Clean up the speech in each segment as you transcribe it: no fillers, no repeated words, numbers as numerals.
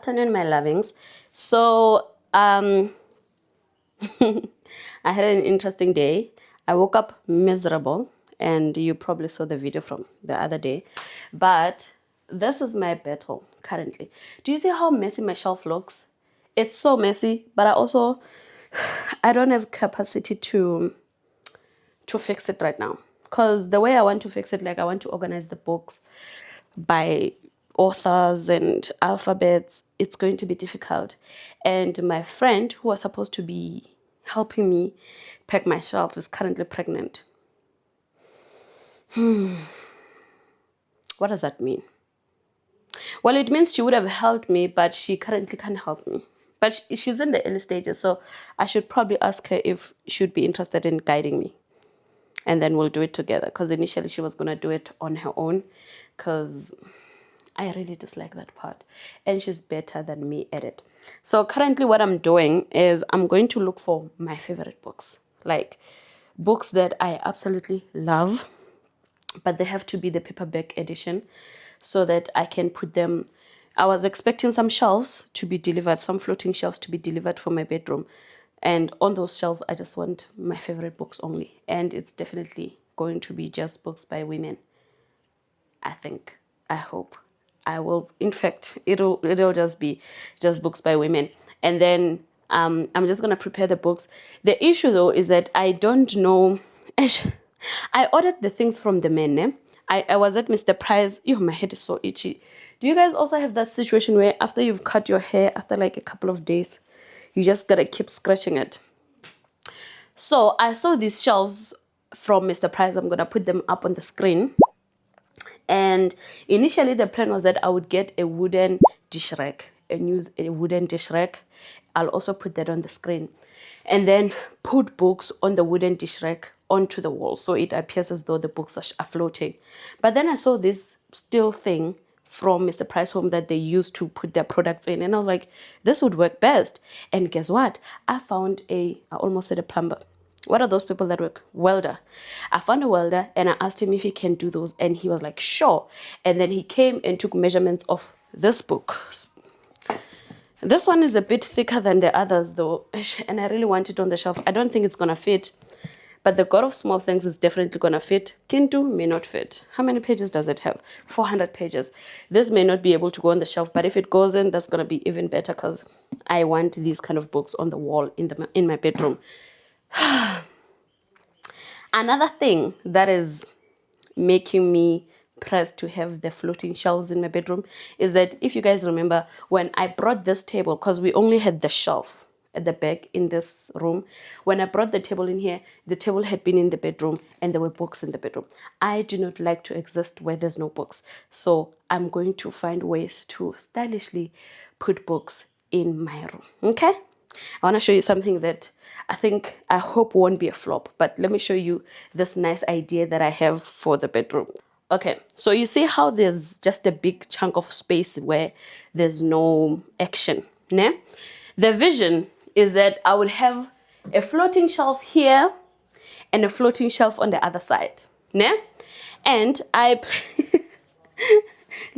afternoon, my lovings. So, I had an interesting day. I woke up miserable, and you probably saw the video from the other day. But this is my battle currently. Do you see how messy my shelf looks? It's so messy, but I don't have capacity to fix it right now. Because the way I want to fix it, like I want to organize the books by authors and alphabets, it's going to be difficult. And my friend who was supposed to be helping me pack my shelf is currently pregnant. What does that mean? Well, it means she would have helped me, but she currently can't help me. But she's in the early stages, so I should probably ask her if she'd be interested in guiding me. And then we'll do it together. Because initially she was going to do it on her own. Because I really dislike that part. And she's better than me at it. So currently what I'm doing is I'm going to look for my favorite books. Like books that I absolutely love. But they have to be the paperback edition so that I can put them. I was expecting some shelves to be delivered, some floating shelves to be delivered for my bedroom. And on those shelves, I just want my favorite books only. And it's definitely going to be just books by women. I think. I hope. I will. In fact, it'll just be just books by women. And then I'm just going to prepare the books. The issue, though, is that I don't know. I ordered the things from the men. Eh? I was at Mr. Price. Ew, my head is so itchy. Do you guys also have that situation where after you've cut your hair, after like a couple of days, you just gotta keep scratching it? So I saw these shelves from Mr. Price. I'm gonna put them up on the screen. And initially the plan was that I would get a wooden dish rack and use a wooden dish rack. I'll also put that on the screen. And then put books on the wooden dish rack onto the wall so it appears as though the books are floating. But then I saw this steel thing from Mr. Price Home that they used to put their products in. And I was like, this would work best. And guess what? I found I almost said a plumber. What are those people that work? Welder. I found a welder and I asked him if he can do those. And he was like, sure. And then he came and took measurements of this book. This one is a bit thicker than the others though. And I really want it on the shelf. I don't think it's going to fit. But the God of Small Things is definitely going to fit. Kintu may not fit. How many pages does it have? 400 pages. This may not be able to go on the shelf, but if it goes in, that's going to be even better because I want these kind of books on the wall in my bedroom. Another thing that is making me pressed to have the floating shelves in my bedroom is that if you guys remember when I brought this table, because we only had the shelf at the back in this room. When I brought the table in here, the table had been in the bedroom and there were books in the bedroom. I do not like to exist where there's no books. So I'm going to find ways to stylishly put books in my room. Okay? I want to show you something that I hope won't be a flop. But let me show you this nice idea that I have for the bedroom. Okay, so you see how there's just a big chunk of space where there's no action, né? The vision is that I would have a floating shelf here and a floating shelf on the other side, né? And let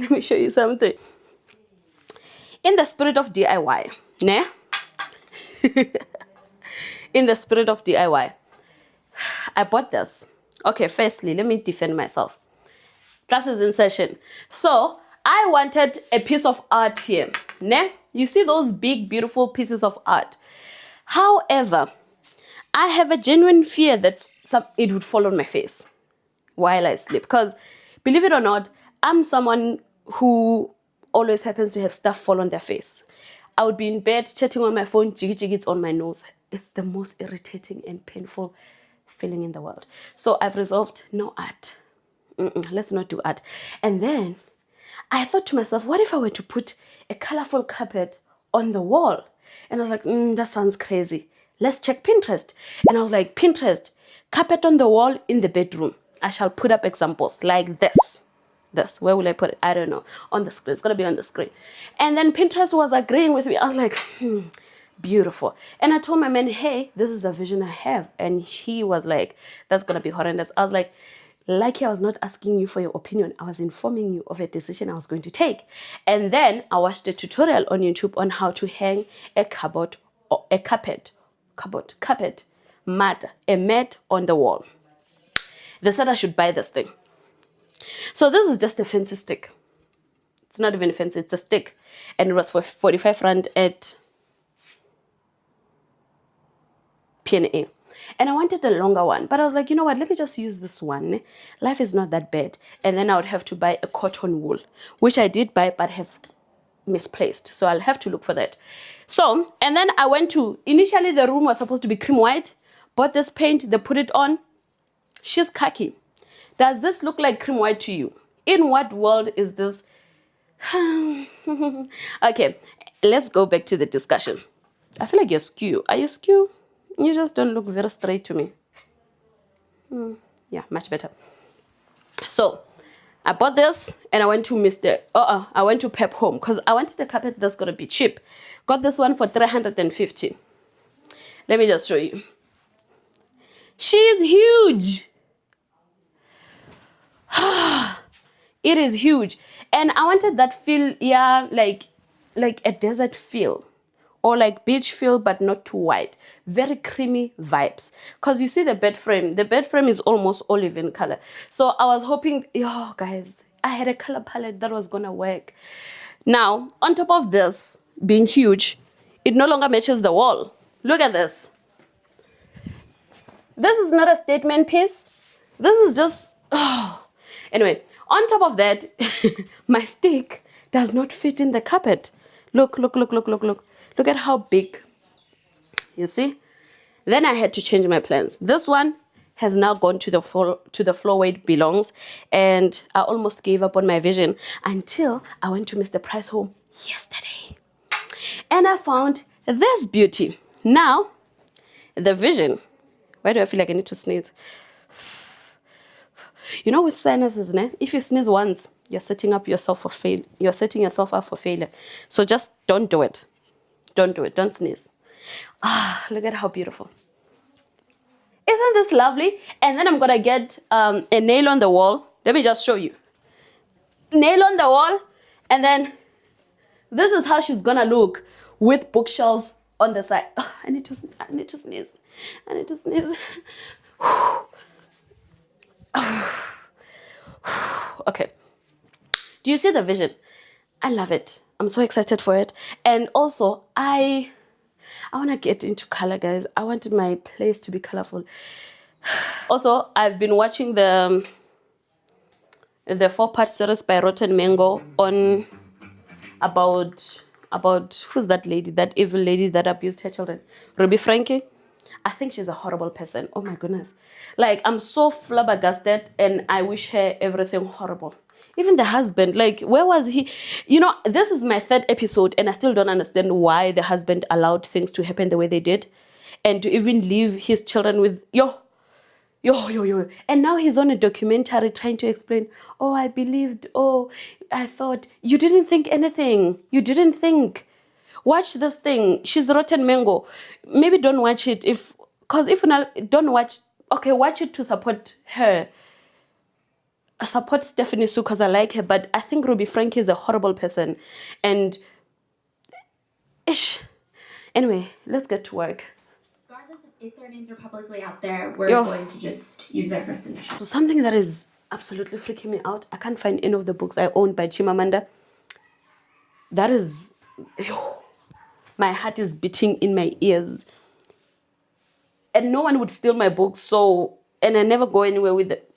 me show you something. In the spirit of DIY, né? In the spirit of DIY, I bought this. Okay, firstly, let me defend myself. Class is in session. So I wanted a piece of art here. Ne? You see those big, beautiful pieces of art. However, I have a genuine fear that it would fall on my face while I sleep. Because believe it or not, I'm someone who always happens to have stuff fall on their face. I would be in bed chatting on my phone, jiggy jiggy, it's on my nose. It's the most irritating and painful feeling in the world. So I've resolved no art. Let's not do art. And then I thought to myself, what if I were to put a colorful carpet on the wall? And I was like, that sounds crazy. Let's check Pinterest. And I was like, Pinterest, carpet on the wall in the bedroom. I shall put up examples like this. Where will I put it? I don't know. On the screen. It's going to be on the screen. And then Pinterest was agreeing with me. I was like, beautiful. And I told my man, hey, this is the vision I have. And he was like, that's going to be horrendous. I was like, Like I was not asking you for your opinion. I was informing you of a decision I was going to take. And then I watched a tutorial on YouTube on how to hang a cupboard or a carpet, a mat on the wall. They said I should buy this thing. So this is just a fancy stick. It's not even fancy, it's a stick. And it was for 45 rand at P&A. And I wanted a longer one, but I was like, you know what, let me just use this one. Life is not that bad. And then I would have to buy a cotton wool, which I did buy, but have misplaced. So I'll have to look for that. So, and then I went to, initially the room was supposed to be cream white, bought this paint, they put it on. She's khaki. Does this look like cream white to you? In what world is this? Okay, let's go back to the discussion. I feel like you're skew. Are you skew? You just don't look very straight to me. Yeah, much better. So I bought this and I went to I went to Pep Home because I wanted a carpet that's gonna be cheap. Got this one for 350. Let me just show you. She's huge. It is huge. And I wanted that feel, yeah, like a desert feel. Or like beach feel, but not too white. Very creamy vibes. Because you see the bed frame. The bed frame is almost olive in color. So I was hoping, guys, I had a color palette that was going to work. Now, on top of this being huge, it no longer matches the wall. Look at this. This is not a statement piece. This is just, Anyway, on top of that, my stick does not fit in the carpet. Look. Look at how big. You see? Then I had to change my plans. This one has now gone to the floor where it belongs. And I almost gave up on my vision until I went to Mr. Price Home yesterday. And I found this beauty. Now, the vision. Why do I feel like I need to sneeze? You know, with sinuses, if you sneeze once, you're setting yourself up for failure. So just don't do it. Don't do it. Don't sneeze. Look at how beautiful. Isn't this lovely? And then I'm going to get a nail on the wall. Let me just show you. Nail on the wall. And then this is how she's going to look with bookshelves on the side. I need to sneeze. Okay. Do you see the vision? I love it. I'm so excited for it. And also, I want to get into color, guys. I wanted my place to be colorful. Also, I've been watching the 4-part series by Rotten Mango on about who's that lady, that evil lady that abused her children, Ruby Frankie. I think she's a horrible person. Oh my goodness. Like, I'm so flabbergasted and I wish her everything horrible. Even the husband, like, where was he? You know, this is my 3rd episode and I still don't understand why the husband allowed things to happen the way they did. And to even leave his children with, yo. And now he's on a documentary trying to explain, I believed, I thought. You didn't think anything. You didn't think. Watch this thing. She's Rotten Mango. Maybe don't watch it because if not, don't watch. Okay, watch it to support her. Support Stephanie Sue because I like her, but I think Ruby Frankie is a horrible person. And anyway, let's get to work. Regardless if their names are publicly out there, we're going to just use their first initial. So something that is absolutely freaking me out. I can't find any of the books I own by Chimamanda. That is, my heart is beating in my ears. And no one would steal my books, and I never go anywhere with it.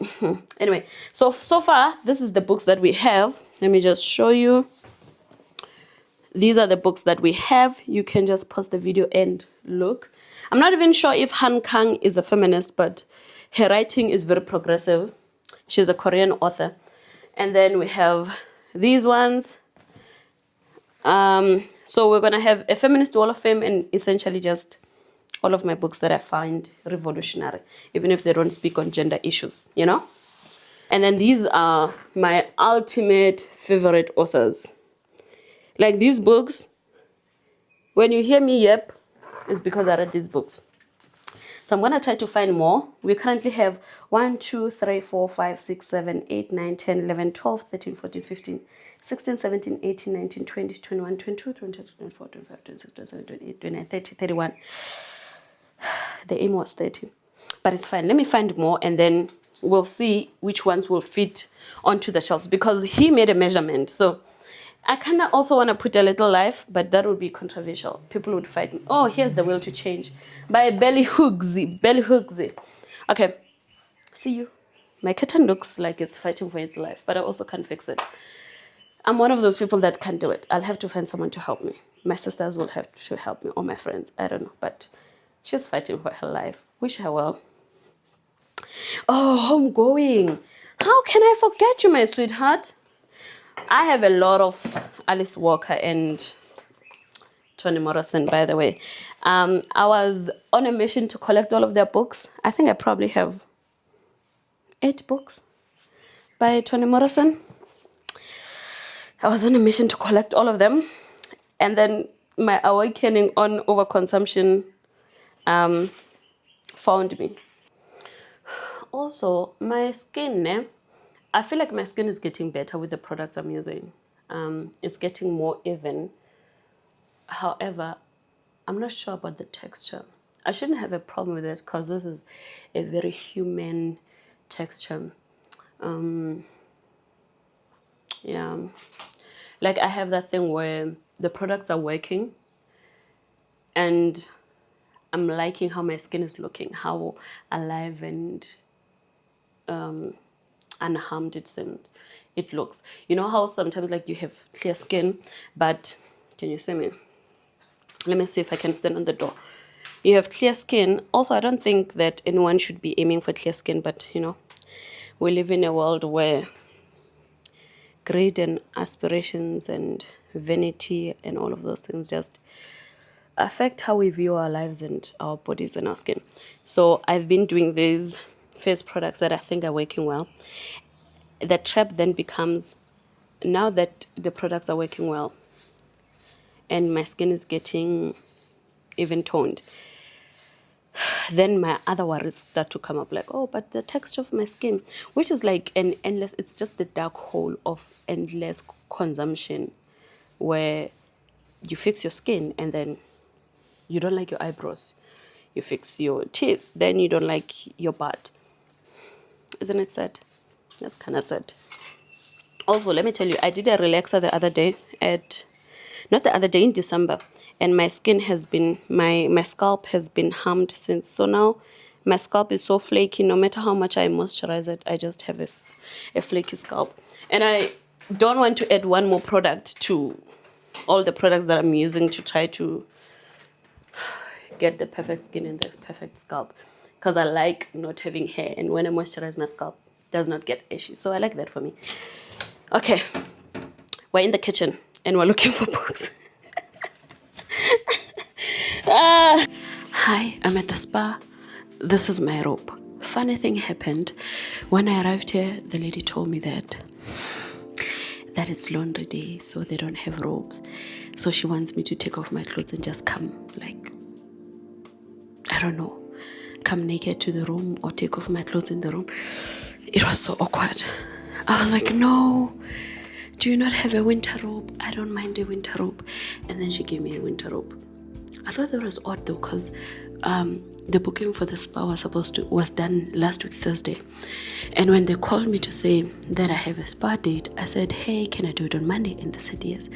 Anyway, so far, this is the books that we have. Let me just show you. These are the books that we have. You can just pause the video and look. I'm not even sure if Han Kang is a feminist, but her writing is very progressive. She's a Korean author. And then we have these ones. So we're going to have a feminist wall of fame and essentially just all of my books that I find revolutionary, even if they don't speak on gender issues, you know? And then these are my ultimate favorite authors. Like these books, when you hear me yep, it's because I read these books. So I'm going to try to find more. We currently have 1, 2, 3, 4, 5, 6, 7, 8, 9, 10, 11, 12, 13, 14, 15, 16, 17, 18, 19, 20, 21, 22, 23, 24, 25, 26, 27, 28, 29, 30, 31. The aim was 30. But it's fine. Let me find more and then we'll see which ones will fit onto the shelves because he made a measurement. So I kind of also want to put a little life, but that would be controversial. People would fight me. Oh, here's the will to change by Belly Hoogsy. Belly Hoogsy. Okay, see you. My kitten looks like it's fighting for its life, but I also can't fix it. I'm one of those people that can't do it. I'll have to find someone to help me. My sisters will have to help me or my friends. I don't know, but she's fighting for her life. Wish her well. Oh, homegoing. How can I forget you, my sweetheart? I have a lot of Alice Walker and Toni Morrison, by the way. I was on a mission to collect all of their books. I think I probably have 8 books by Toni Morrison. I was on a mission to collect all of them. And then my awakening on overconsumption found me. Also, my skin, I feel like my skin is getting better with the products I'm using. It's getting more even. However, I'm not sure about the texture. I shouldn't have a problem with it because this is a very human texture. Yeah. Like I have that thing where the products are working and I'm liking how my skin is looking, how alive and unharmed it looks. You know how sometimes like you have clear skin, but can you see me? Let me see if I can stand on the door. You have clear skin. Also, I don't think that anyone should be aiming for clear skin, but you know, we live in a world where greed and aspirations and vanity and all of those things just affect how we view our lives and our bodies and our skin. So I've been doing these face products that I think are working well. The trap then becomes, now that the products are working well and my skin is getting even toned, then my other worries start to come up like, oh, but the texture of my skin, which is like an endless, it's just the dark hole of endless consumption where you fix your skin and then you don't like your eyebrows. You fix your teeth, then you don't like your butt. Isn't it sad? That's kind of sad. Also, let me tell you, I did a relaxer the other day not the other day, in December, and my skin has been, my scalp has been harmed since. So now my scalp is so flaky. No matter how much I moisturize it, I just have a flaky scalp. And I don't want to add one more product to all the products that I'm using to try to get the perfect skin and the perfect scalp, because I like not having hair, and when I moisturize my scalp, it does not get ashy. So I like that for me. Okay, we're in the kitchen and we're looking for books. Hi, I'm at the spa. This is my robe. Funny thing happened. When I arrived here, the lady told me that it's laundry day, so they don't have robes. So she wants me to take off my clothes and just come, like, I don't know, come naked to the room or take off my clothes in the room. It was so awkward. I was like, no, do you not have a winter robe? I don't mind a winter robe. And then she gave me a winter robe. I thought that was odd though, because the booking for the spa was done last week Thursday. And when they called me to say that I have a spa date, I said, hey, can I do it on Monday? And they said yes.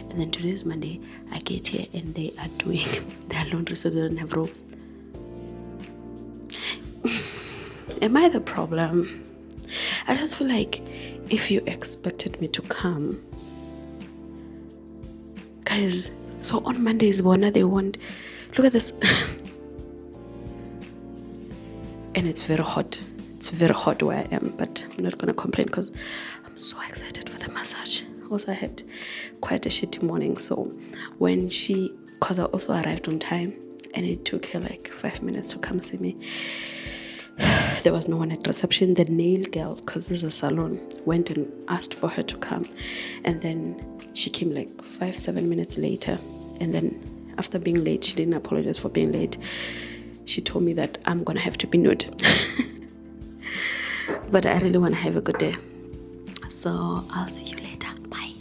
And then today's Monday, I get here and they are doing their laundry, so they don't have robes. Am I the problem? I just feel like if you expected me to come, guys, so on Mondays, they want, look at this. And it's very hot. It's very hot where I am, but I'm not going to complain because I'm so excited for the massage. Also, I had quite a shitty morning. So because I also arrived on time and it took her like 5 minutes to come see me. There was no one at reception. The nail girl, because this is a salon, went and asked for her to come. And then she came like 5-7 minutes later. And then after being late, she didn't apologize for being late. she told me that I'm gonna have to be nude. But I really want to have a good day. So I'll see you later. Bye.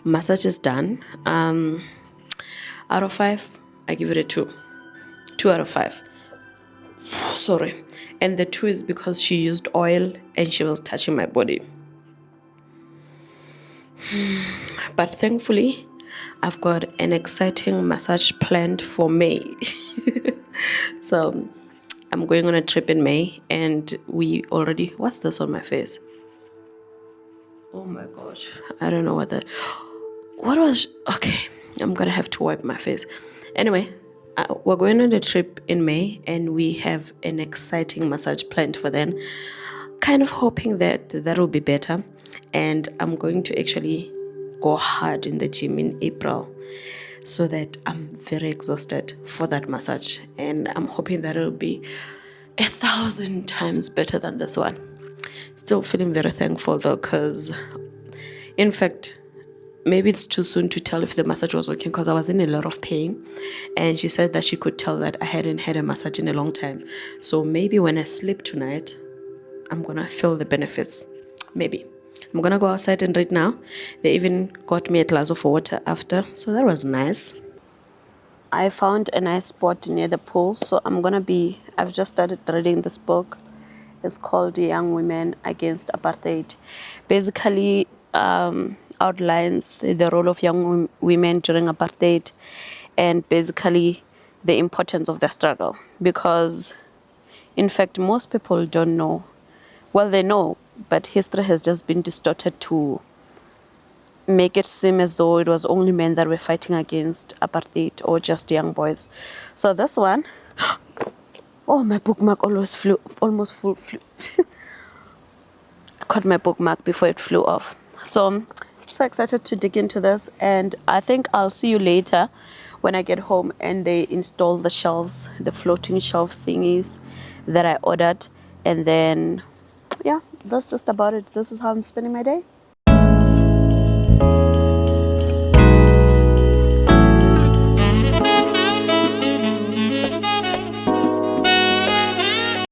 Massage is done. Out of 5, I give it a 2. 2 out of 5. Sorry. And the 2 is because she used oil and she was touching my body. But thankfully, I've got an exciting massage planned for May. So I'm going on a trip in May, and we already... What's this on my face? Oh my gosh. I don't know what that... What was... Okay, I'm gonna have to wipe my face. Anyway, we're going on a trip in May, and we have an exciting massage planned for then. Kind of hoping that that will be better. And I'm going to actually go hard in the gym in April, so that I'm very exhausted for that massage. And I'm hoping that it'll be 1,000 times better than this one. Still feeling very thankful though, because in fact, maybe it's too soon to tell if the massage was working, because I was in a lot of pain, and she said that she could tell that I hadn't had a massage in a long time. So maybe when I sleep tonight, I'm gonna feel the benefits. Maybe. I'm gonna go outside and read now. They even got me a glass of water after, so that was nice. I found a nice spot near the pool, so I've just started reading this book. It's called Young Women Against Apartheid. Basically, outlines the role of young women during apartheid, and basically the importance of the struggle. Because, in fact, most people don't know. Well, they know, but history has just been distorted to make it seem as though it was only men that were fighting against apartheid, or just young boys. So this one... Oh, my bookmark almost flew. I caught my bookmark before it flew off. So I'm so excited to dig into this, and I think I'll see you later when I get home and they install the shelves, the floating shelf thingies that I ordered. And then, yeah, that's just about it. This is how I'm spending my day.